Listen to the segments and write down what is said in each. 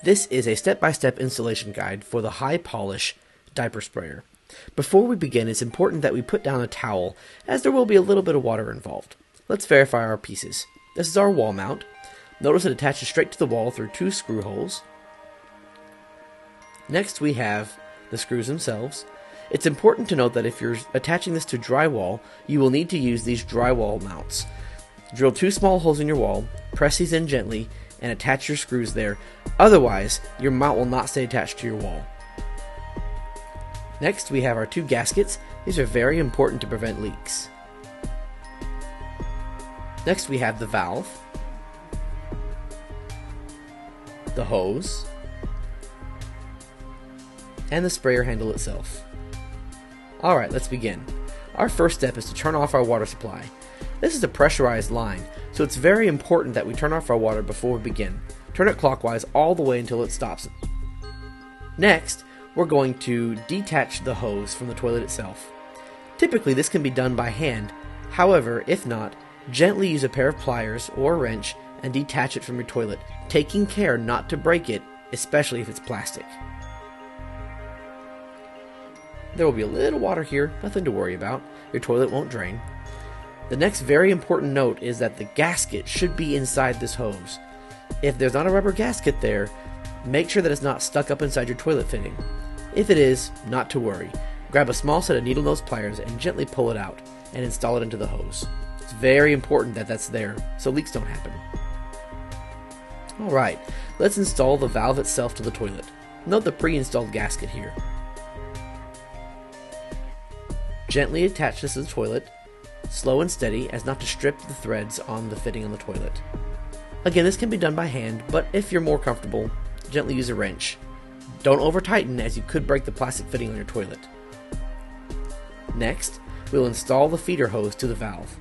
This is a step-by-step installation guide for the high polish diaper sprayer. Before we begin, it's important that we put down a towel, as there will be a little bit of water involved. Let's verify our pieces. This is our wall mount. Notice it attaches straight to the wall through 2 screw holes. Next we have the screws themselves. It's important to note that if you're attaching this to drywall, you will need to use these drywall mounts. Drill 2 small holes in your wall, press these in gently, and attach your screws there. Otherwise, your mount will not stay attached to your wall. Next, we have our 2 gaskets. These are very important to prevent leaks. Next, we have the valve, the hose, and the sprayer handle itself. Alright, let's begin. Our first step is to turn off our water supply. This is a pressurized line, so it's very important that we turn off our water before we begin. Turn it clockwise all the way until it stops. Next, we're going to detach the hose from the toilet itself. Typically, this can be done by hand. However, if not, gently use a pair of pliers or a wrench and detach it from your toilet, taking care not to break it, especially if it's plastic. There will be a little water here, nothing to worry about. Your toilet won't drain. The next very important note is that the gasket should be inside this hose. If there's not a rubber gasket there, make sure that it's not stuck up inside your toilet fitting. If it is, not to worry. Grab a small set of needle nose pliers and gently pull it out and install it into the hose. It's very important that that's there so leaks don't happen. Alright, let's install the valve itself to the toilet. Note the pre-installed gasket here. Gently attach this to the toilet, slow and steady as not to strip the threads on the fitting on the toilet. Again, this can be done by hand, but if you're more comfortable, gently use a wrench. Don't over tighten as you could break the plastic fitting on your toilet. Next, we'll install the feeder hose to the valve.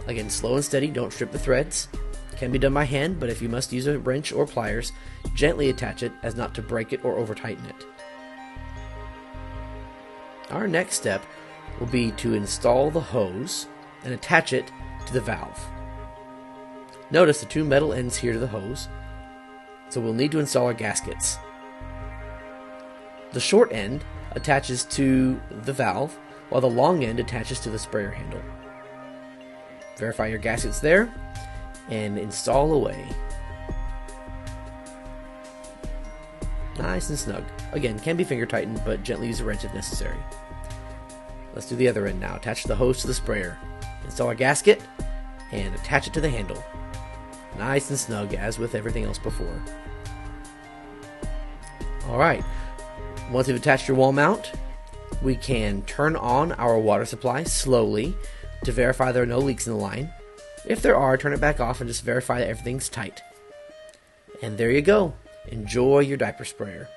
Again, slow and steady, don't strip the threads. Can be done by hand, but if you must use a wrench or pliers, gently attach it as not to break it or over tighten it. Our next step will be to install the hose and attach it to the valve. Notice the 2 metal ends here to the hose, so we'll need to install our gaskets. The short end attaches to the valve, while the long end attaches to the sprayer handle. Verify your gaskets there, and install away. Nice and snug. Again, can be finger tightened, but gently use a wrench if necessary. Let's do the other end now. Attach the hose to the sprayer. Install our gasket, and attach it to the handle. Nice and snug, as with everything else before. Alright, once we've attached your wall mount, we can turn on our water supply slowly to verify there are no leaks in the line. If there are, turn it back off and just verify that everything's tight. And there you go. Enjoy your diaper sprayer.